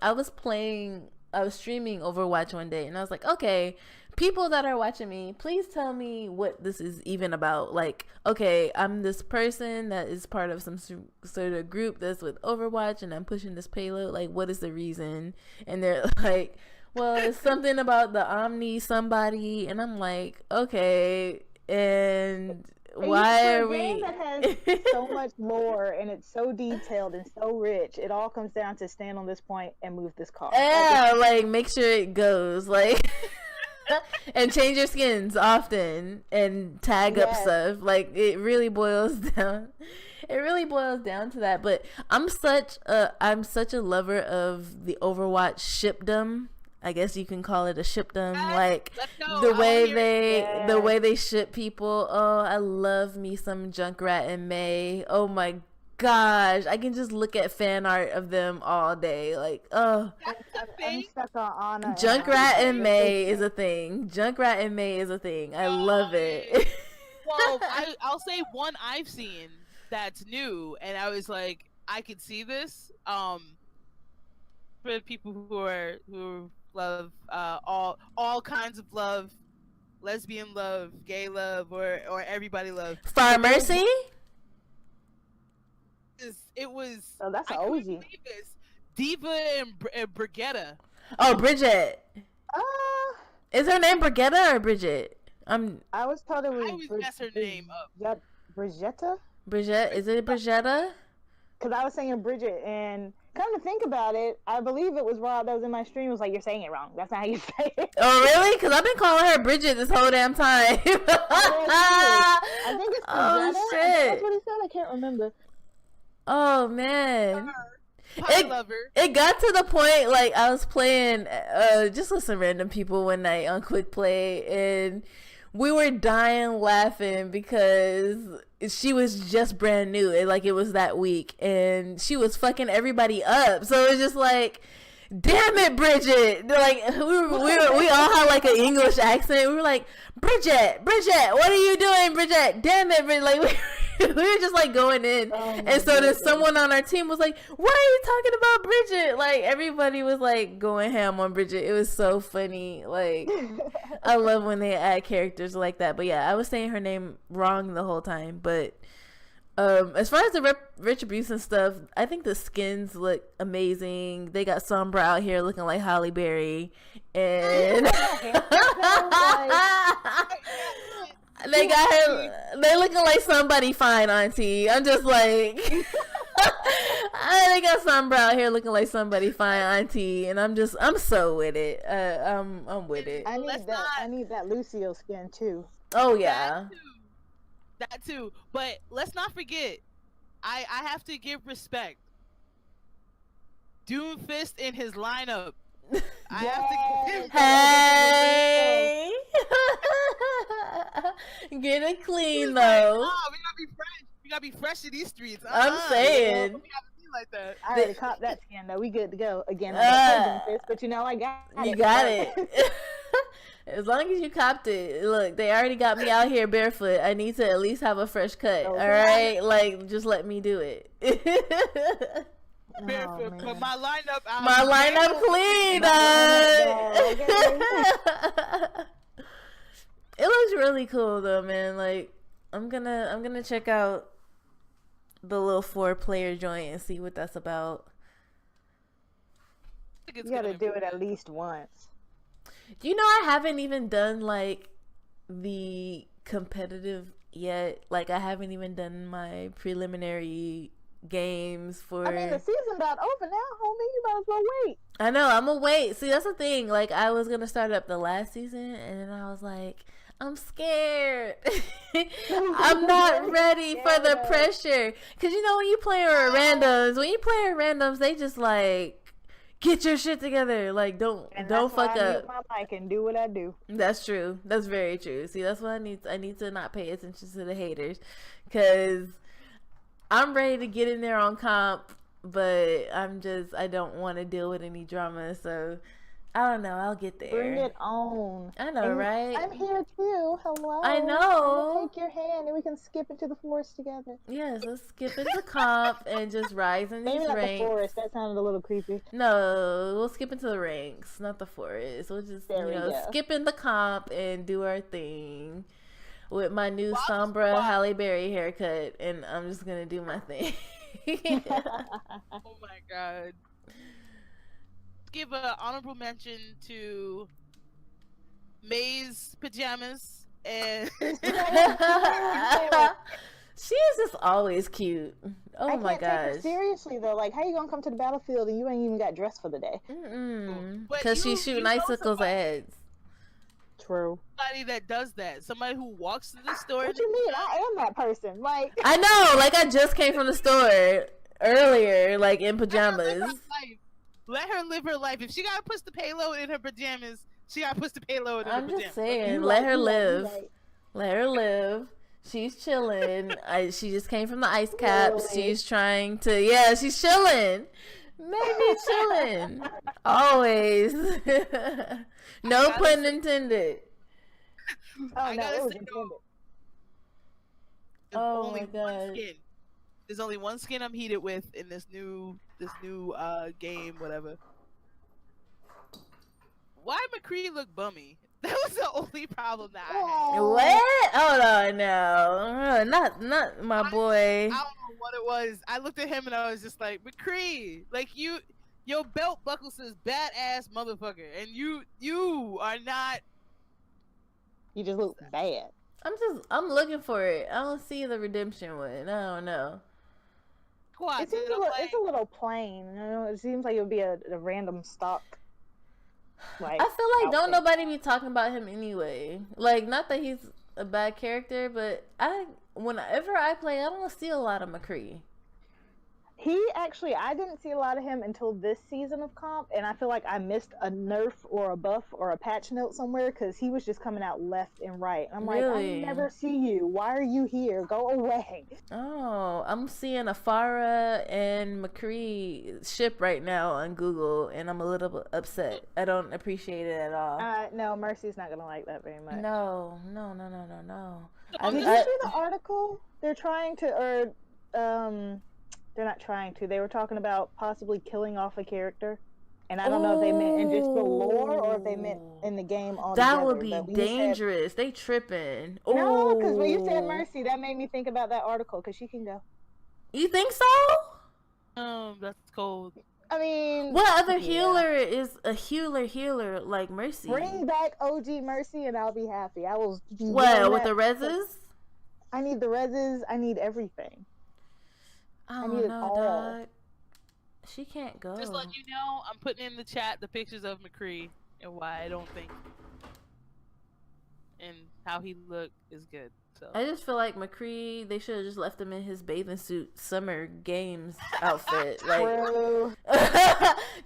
streaming Overwatch one day, and I was like, okay, people that are watching me, please tell me what this is even about. Like, okay, I'm this person that is part of some sort of group that's with Overwatch, and I'm pushing this payload. Like, what is the reason? And they're like, well, it's something about the Omni somebody, and I'm like, okay, and why are we? A game that has so much lore and it's so detailed and so rich, it all comes down to stand on this point and move this car. Yeah, like make sure it goes, like, and change your skins often and tag up stuff. Like it really boils down. It really boils down to that. But I'm such a lover of the Overwatch shipdom. I guess you can call it a shipdom, like the way they ship people. Oh, I love me some Junkrat and May. Oh my gosh, I can just look at fan art of them all day. Like, oh, I'm stuck on Anna. Junkrat and May is a thing. Junkrat and May is a thing. I love it. Well, I'll say one I've seen that's new, and I was like, I could see this. For people who love all kinds of love, lesbian love, gay love, or everybody love. Fire Mercy? It was. Oh, that's an OG. Diva and Brigitta. Oh, Bridget. Is her name Brigitta or Bridget? I was told it was. I always mess her name up. Yeah, Brigitta. Bridget, is it Brigitta? Because I was saying Bridget, and come to think about it, I believe it was Rob that was in my stream. Was like, you're saying it wrong. That's not how you say it. Oh, really? Because I've been calling her Bridget this whole damn time. I think it's Brigitta. Oh shit! That's what he said. I can't remember. Oh man. It got to the point, like, I was playing just with some random people one night on Quick Play, and we were dying laughing because she was just brand new, and like it was that week, and she was fucking everybody up. So it was just like, damn it, Bridget. Like we all had like an English accent. We were like, Bridget, what are you doing, Bridget? Damn it, Bridget. Like we were just like going in. And so then someone on our team was like, why are you talking about Bridget? Like everybody was like going ham on Bridget. It was so funny. Like I love when they add characters like that. But yeah, I was saying her name wrong the whole time. But as far as the Retribution stuff, I think the skins look amazing. They got Sombra out here looking like Halle Berry, and they got her. They looking like somebody fine, auntie. I'm just like, they got Sombra out here looking like somebody fine, auntie, and I'm so with it. I'm with it. I need that Lucio skin too. Oh yeah. That too, but let's not forget, I have to give respect. Doomfist in his lineup. I have to give him hey, get it clean though. Like, we gotta be fresh. We gotta be fresh in these streets. I'm saying. We gotta be like that. I already caught that skin though. We good to go again. But you know, I got it. You got it. As long as you copped it. Look, they already got me out here barefoot. I need to at least have a fresh cut. Okay. All right? Like, just let me do it. Barefoot, man. but my lineup out. My lineup clean. It looks really cool though, man. Like I'm gonna check out the little 4-player joint and see what that's about. You gotta do it at least once. You know, I haven't even done like the competitive yet. Like I haven't even done my preliminary games for. I mean, the season's about over now, homie. You might as well wait. I know, I'm gonna wait. See, that's the thing. Like I was gonna start up the last season, and then I was like, I'm scared. I'm not ready for the pressure. Cause you know when you play with randoms, they just like get your shit together. Like don't fuck up. I mute my mic and do what I do. That's true. That's very true. See, that's what I need. I need to not pay attention to the haters, cause I'm ready to get in there on comp, but I don't want to deal with any drama. So I don't know. I'll get there. Bring it on. I know, right? I'm here too. Hello. I know. Take your hand and we can skip into the forest together. Yes, let's skip into comp and just rise in Maybe these not ranks. the forest. That sounded a little creepy. No, we'll skip into the ranks, not the forest. We'll just skip in the comp and do our thing with my new Sombra Halle Berry haircut, and I'm just gonna do my thing. Oh my god. Give an honorable mention to May's pajamas and she is just always cute. Oh my I can't take her gosh. seriously though. Like, how you gonna come to the battlefield and you ain't even got dressed for the day? Because she's shooting icicles at heads. True. somebody that does that. Somebody who walks to the store. What you mean? I am that person. Like, I know. Like I just came from the store earlier, like in pajamas. Let her live her life. If she gotta push the payload in her pajamas, she gotta push the payload in her pajamas. I'm just saying, let her live. Let her live. She's chilling. She just came from the ice caps. Really? She's trying to. Yeah, she's chilling. Maybe chilling. Always. No pun intended. oh no, it was intended. Oh my god. There's only one skin I'm heated with in this new game, whatever. Why McCree look bummy? That was the only problem that I had. What? Oh no, not my boy. I don't know what it was. I looked at him and I was just like, McCree, like your belt buckle says badass motherfucker, and you are not. You just look bad. I'm looking for it. I don't see the redemption one. I don't know. It's a little plain. You know? It seems like it would be a random stock. Like, I feel like don't outfit. nobody be talking about him anyway. Like, not that he's a bad character, but whenever I play, I don't see a lot of McCree. I didn't see a lot of him until this season of comp, and I feel like I missed a nerf or a buff or a patch note somewhere because he was just coming out left and right. I'm like, Really? I never see you. Why are you here? Go away. Oh, I'm seeing a Farah and McCree ship right now on Google, and I'm a little upset. I don't appreciate it at all. No, Mercy's not gonna like that very much. No. Did you see the article? They're trying to, or they're not trying to. They were talking about possibly killing off a character, and I don't know if they meant in just the lore or if they meant in the game altogether. That would be dangerous. They tripping. No, because when you said Mercy, that made me think about that article. Because she can go. You think so? That's cold. I mean, what other healer is a healer like Mercy? Bring back OG Mercy, and I'll be happy. I will. What with the reses? I need the reses. I need everything. I need it all. Dog. She can't go. Just let you know, I'm putting in the chat the pictures of McCree and why I don't think and how he looked is good. So I just feel like McCree, they should have just left him in his bathing suit summer games outfit. Like,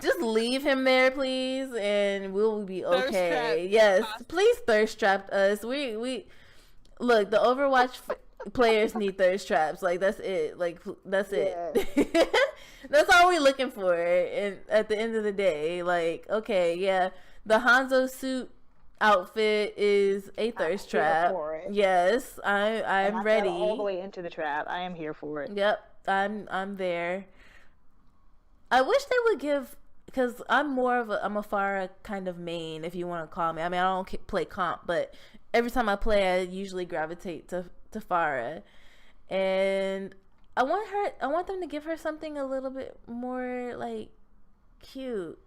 just leave him there, please, and we'll be okay. Yes, please thirst trap us. We look, the Overwatch players need thirst traps. Like, that's it. Like, that's it. That's all we're looking for. And at the end of the day, like, okay, yeah, the Hanzo suit outfit is a thirst trap. Yes, I'm ready. All the way into the trap. I am here for it. Yep, I'm there. I wish they would give, because I'm a Pharah kind of main, if you want to call me. I mean, I don't play comp, but every time I play, I usually gravitate to Pharah, and I want them to give her something a little bit more like cute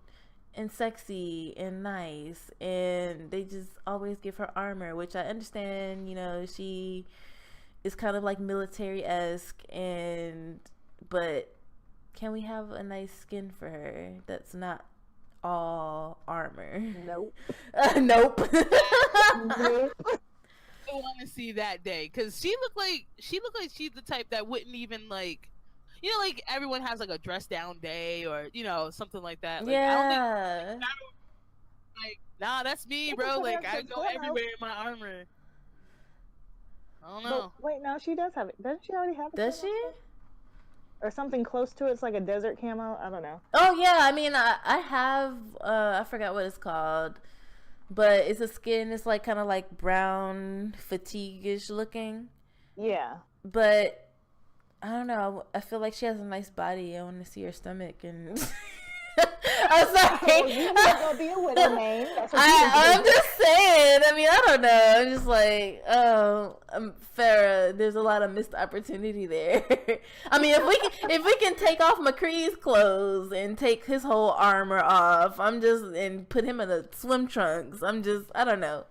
and sexy and nice, and they just always give her armor, which I understand, she is kind of like military-esque, but can we have a nice skin for her that's not all armor? Nope. Nope. Nope. I want to see that day, because she looked like she's the type that wouldn't even like, like everyone has like a dress down day or something like that. Like, yeah. I don't think, nah, that's me, bro. Like I go everywhere in my armor. I don't know. But wait, no, she does have it. Doesn't she already have it? Does she? Or something close to it. It's like a desert camo. I don't know. Oh yeah, I mean, I have I forgot what it's called, but it's a skin. It's like kind of like brown fatigue-ish looking. Yeah. But I don't know. I feel like she has a nice body. I want to see her stomach and. I'm sorry. Oh, you not gonna be a widow, man. I'm just saying. I mean, I don't know. I'm just like, Farrah. There's a lot of missed opportunity there. I mean, if we can take off McCree's clothes and take his whole armor off, and put him in the swim trunks. I don't know.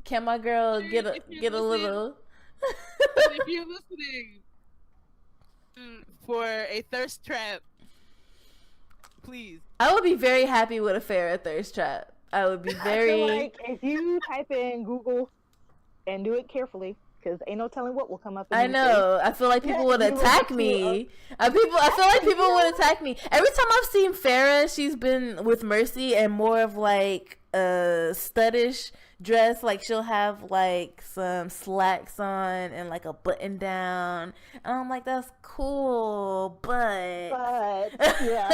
Can my girl get a little? If you're listening for a thirst trap, please. I would be very happy with a Farrah thirst trap. I would be very. I feel like if you type in Google and do it carefully, because ain't no telling what will come up. I know. I feel like people would attack me. I feel like people would attack me. Every time I've seen Farrah, she's been with Mercy and more of like a studdish dress. Like she'll have like some slacks on and like a button down. And I'm like, that's cool, but yeah.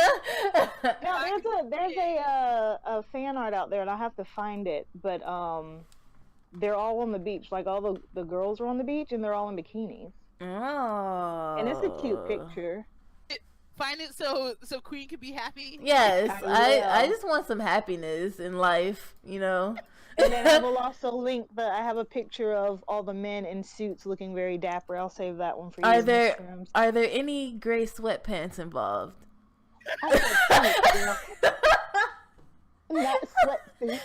No, there's a fan art out there, and I have to find it. But they're all on the beach. Like all the girls are on the beach, and they're all in bikinis. Oh. And it's a cute picture. Find it so Queen can be happy. Yes, I just want some happiness in life, And then I will also link I have a picture of all the men in suits looking very dapper. I'll save that one for you. Are there any gray sweatpants involved? Not sweatsuits.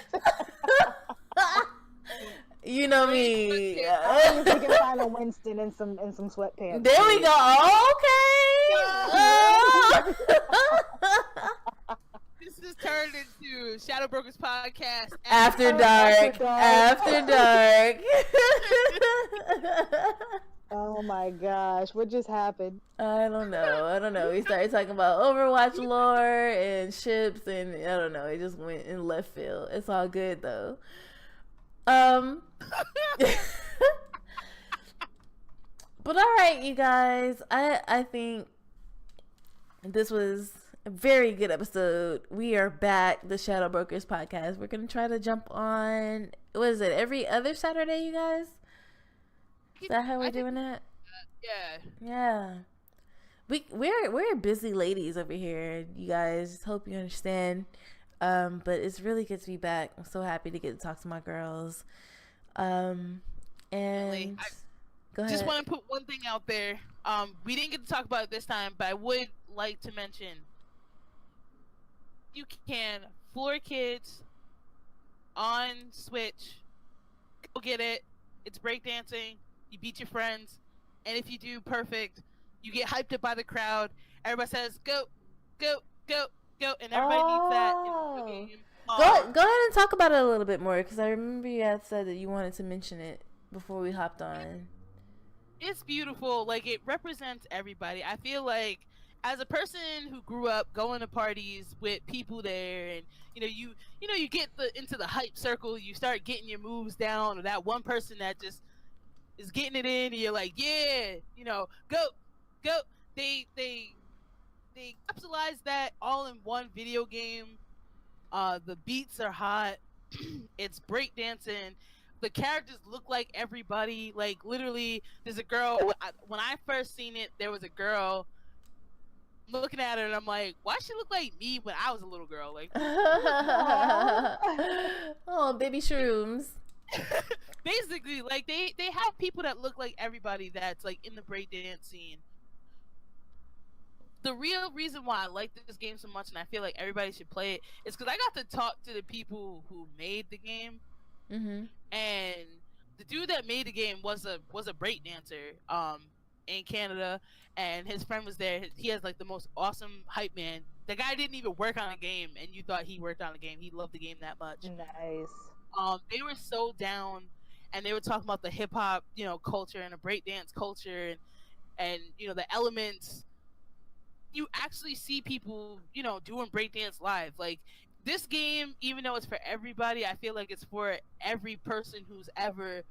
You know me. I think we can find a Winston in some sweatpants. There we go. Okay. This is turned into Shadow Brokers podcast After dark. Oh my gosh, what just happened? I don't know. We started talking about Overwatch lore and ships, and I don't know. It just went in left field. It's all good though. But all right, you guys. I think this was a very good episode. We are back, the Shadow Brokers podcast. We're gonna try to jump on. What is it? Every other Saturday, you guys? Is that how we're doing that? Yeah. We're busy ladies over here, you guys. Hope you understand. But it's really good to be back. I'm so happy to get to talk to my girls. And go ahead. Just want to put one thing out there. We didn't get to talk about it this time, but I would like to mention you can Floor Kids on Switch. Go get it. It's breakdancing. You beat your friends, and if you do perfect, you get hyped up by the crowd. Everybody says go, go, go, go, and everybody needs that in the game. Go ahead and talk about it a little bit more, because I remember you had said that you wanted to mention it before we hopped on. It's beautiful. Like, it represents everybody. I feel like as a person who grew up going to parties with people there, and you get into the hype circle, you start getting your moves down, or that one person that just is getting it in, and you're like, yeah, go. They capsulize that all in one video game. The beats are hot. It's breakdancing. The characters look like everybody. Like, literally, there's a girl. When I first seen it, there was a girl looking at her and I'm like, why she look like me when I was a little girl? Like, oh, baby shrooms. basically, like they have people that look like everybody that's like in the breakdance scene. The real reason why I like this game so much and I feel like everybody should play it is because I got to talk to the people who made the game, and the dude that made the game was a breakdancer in Canada, and his friend was there. He has like the most awesome hype man. The guy didn't even work on a game, and you thought he worked on a game. He loved the game that much. Nice. They were so down, and they were talking about the hip hop, culture and the breakdance culture, and the elements. You actually see people, doing breakdance live. Like this game, even though it's for everybody, I feel like it's for every person who's ever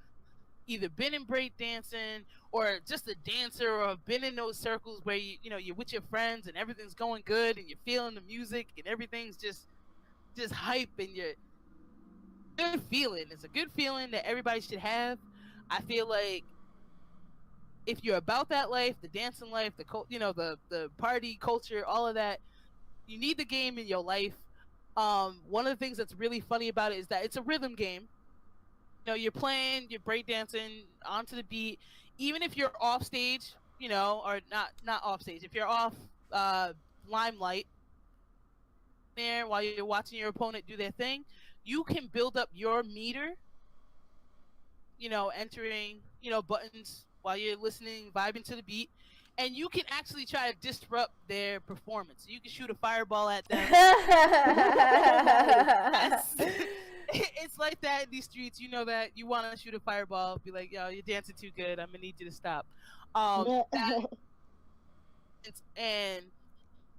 either been in breakdancing or just a dancer or been in those circles where you're with your friends and everything's going good and you're feeling the music and everything's just hype and you're good feeling. It's a good feeling that everybody should have. I feel like if you're about that life, the dancing life, the party culture, all of that, you need the game in your life. One of the things that's really funny about it is that it's a rhythm game. You're playing, you're breakdancing onto the beat. Even if you're off stage, or not off stage. If you're off limelight there while you're watching your opponent do their thing, you can build up your meter. Entering, buttons while you're listening, vibing to the beat, and you can actually try to disrupt their performance. You can shoot a fireball at them. It's like that in these streets. You know that you want to shoot a fireball, be like, yo, you're dancing too good. I'm gonna need you to stop. And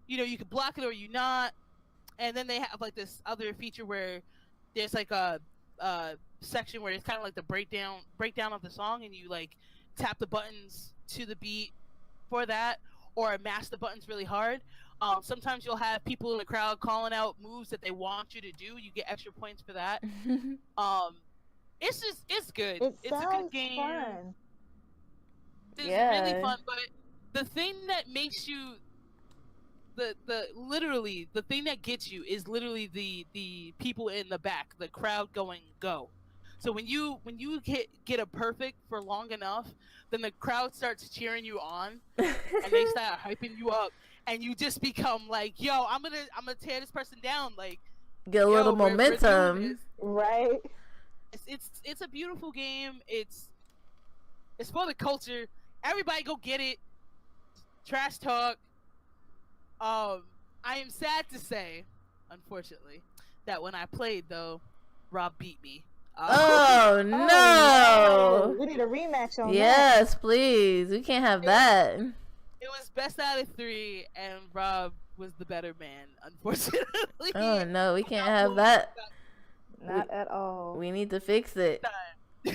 you can block it or you not. And then they have like this other feature where there's like a section where it's kind of like the breakdown of the song, and you like tap the buttons to the beat for that, or mash the buttons really hard. Sometimes you'll have people in the crowd calling out moves that they want you to do. You get extra points for that. It's good. It's a good game. Fun. It's really fun, but the thing that makes you the thing that gets you is literally the people in the back, the crowd going go. So when you get a perfect for long enough, then the crowd starts cheering you on, and they start hyping you up, and you just become like, yo, I'm gonna tear this person down, like get a little momentum, right? It's a beautiful game. It's for the culture. Everybody go get it. Trash talk. I am sad to say, unfortunately, that when I played though, Rob beat me. Oh no! Oh, we need a rematch on that. Yes, please. We can't have that. It was best out of 3, and Rob was the better man, unfortunately. Oh no, we can't have that. Not at all. We need to fix it. I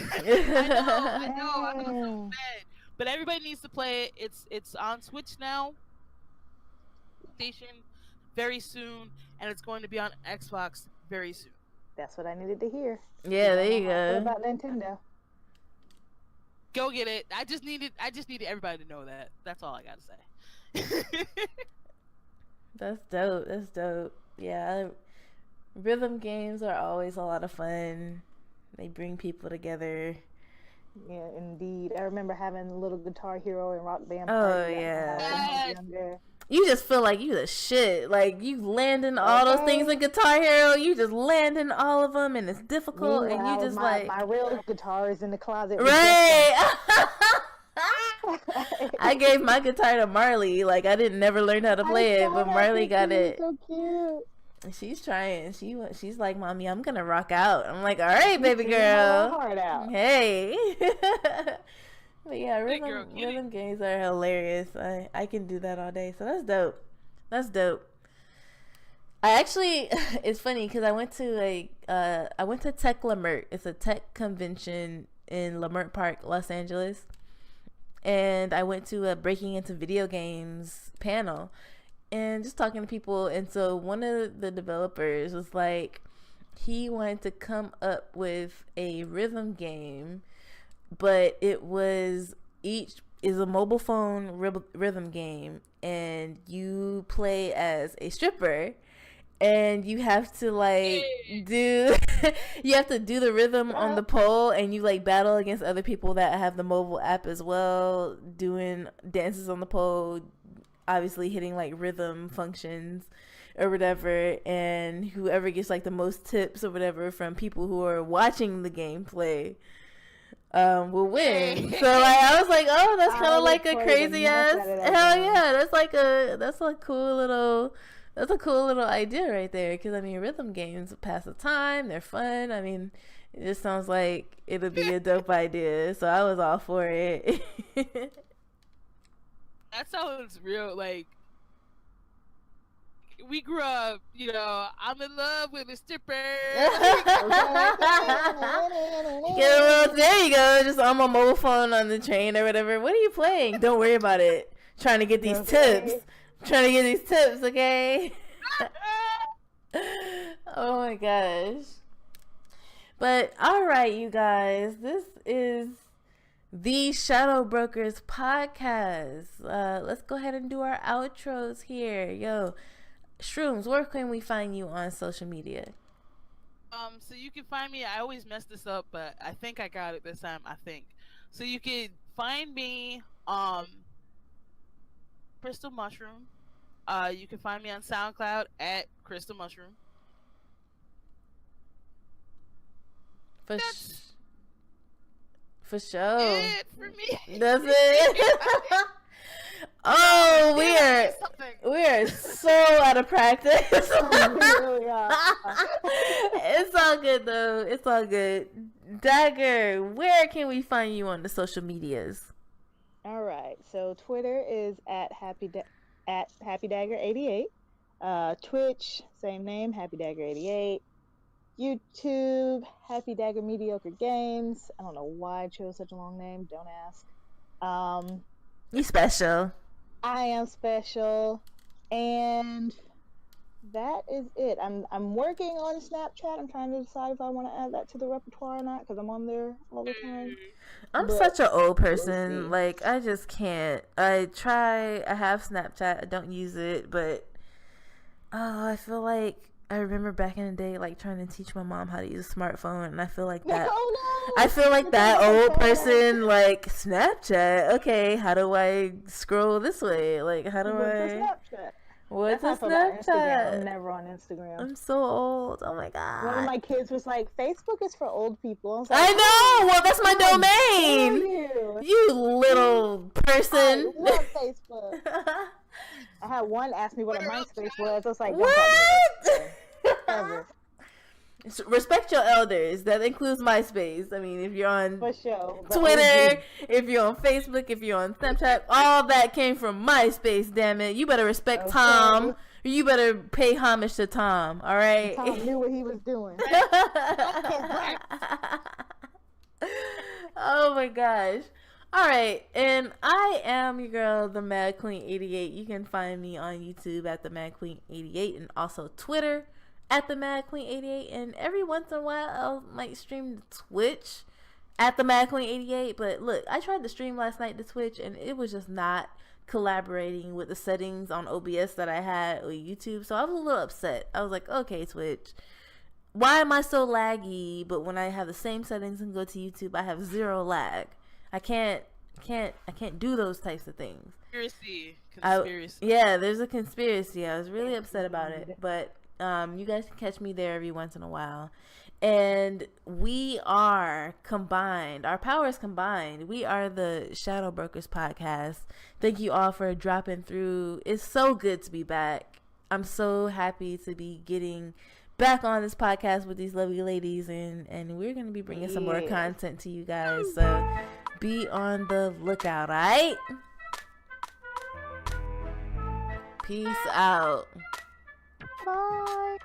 know. I feel so bad. But everybody needs to play it. It's on Switch now. Station very soon, and it's going to be on Xbox very soon. That's what I needed to hear. Yeah, there you go. What about Nintendo? Go get it. I just needed everybody to know that. That's all I gotta say. That's dope. Yeah, rhythm games are always a lot of fun. They bring people together. Yeah, indeed. I remember having a little Guitar Hero and Rock Band. Oh yeah. You just feel like you the shit. Like you landing all those things in Guitar Hero. You just landing all of them, and it's difficult. And you just my real guitar is in the closet. Right. I gave my guitar to Marley. Like I didn't never learn how to play it, but Marley got it. So cute. She's trying. She's like, Mommy, I'm gonna rock out. I'm like, all right, baby girl. Heart out. Hey. But yeah, rhythm games are hilarious. I can do that all day. So that's dope. I actually, it's funny because I went to Tech Lamert. It's a tech convention in Lamert Park, Los Angeles. And I went to a Breaking Into Video Games panel and just talking to people. And so one of the developers was like, he wanted to come up with a rhythm game, but it was each is a mobile phone rhythm game, and you play as a stripper, and you have to like do you have to do the rhythm on the pole, and you like battle against other people that have the mobile app as well, doing dances on the pole, obviously hitting like rhythm functions or whatever, and whoever gets like the most tips or whatever from people who are watching the gameplay will win. So like I was like, oh, that's kind of like a crazy ass, hell yeah, that's a cool little idea right there. Because I mean, rhythm games pass the time, they're fun. I mean, it just sounds like it'll be a dope idea, so I was all for it. That sounds real. Like, we grew up, you know, I'm in love with a stripper. There you go, just on my mobile phone on the train or whatever. What are you playing? Don't worry about it. Trying to get these tips. Okay? Oh my gosh. But alright, you guys, this is the Shadow Brokers podcast. Let's go ahead and do our outros here. Yo, Shrooms, where can we find you on social media? So you can find me, I always mess this up, but I think I got it this time, So you can find me, Crystal Mushroom. You can find me on SoundCloud at Crystal Mushroom. For sure. It for me. That's it. Oh, we are so out of practice. It's all good though. It's all good. Dagger, where can we find you on the social medias? All right. So Twitter is at HappyDagger88. Twitch, same name, HappyDagger88. YouTube, Happy Dagger Mediocre Games. I don't know why I chose such a long name. Don't ask. You special. I am special, and that is it. I'm working on Snapchat. I'm trying to decide if I want to add that to the repertoire or not, because I'm on there all the time. I'm such an old person. Like, I just can't. I have Snapchat. I don't use it, but I feel like I remember back in the day, like, trying to teach my mom how to use a smartphone, and I feel like that. I feel like that old person, like, Snapchat. Okay, how do I scroll this way? Like, how do I? What's a Snapchat? I'm never on Instagram. I'm so old. Oh my god. One of my kids was like, "Facebook is for old people." I know. Well, that's my domain. You little person. I love Facebook. I had one ask me what a MySpace was. I was like, what? Respect your elders. That includes MySpace. I mean, if you're on Twitter, if you're on Facebook, if you're on Snapchat, all that came from MySpace, damn it. You better respect Tom. You better pay homage to Tom, all right? Tom knew what he was doing. Oh my gosh. All right, and I am your girl, the Mad Queen 88. You can find me on YouTube at the Mad Queen 88, and also Twitter at the Mad Queen 88. And every once in a while, I might stream to Twitch at the Mad Queen 88. But look, I tried to stream last night to Twitch, and it was just not collaborating with the settings on OBS that I had with YouTube. So I was a little upset. I was like, okay, Twitch, why am I so laggy? But when I have the same settings and go to YouTube, I have zero lag. I can't do those types of things. Conspiracy. Yeah, there's a conspiracy. I was really upset about it, but you guys can catch me there every once in a while. And we are combined. Our powers combined. We are the Shadow Brokers podcast. Thank you all for dropping through. It's so good to be back. I'm so happy to be getting back on this podcast with these lovely ladies, and we're going to be bringing some more content to you guys. So be on the lookout, alright? Peace out. Bye.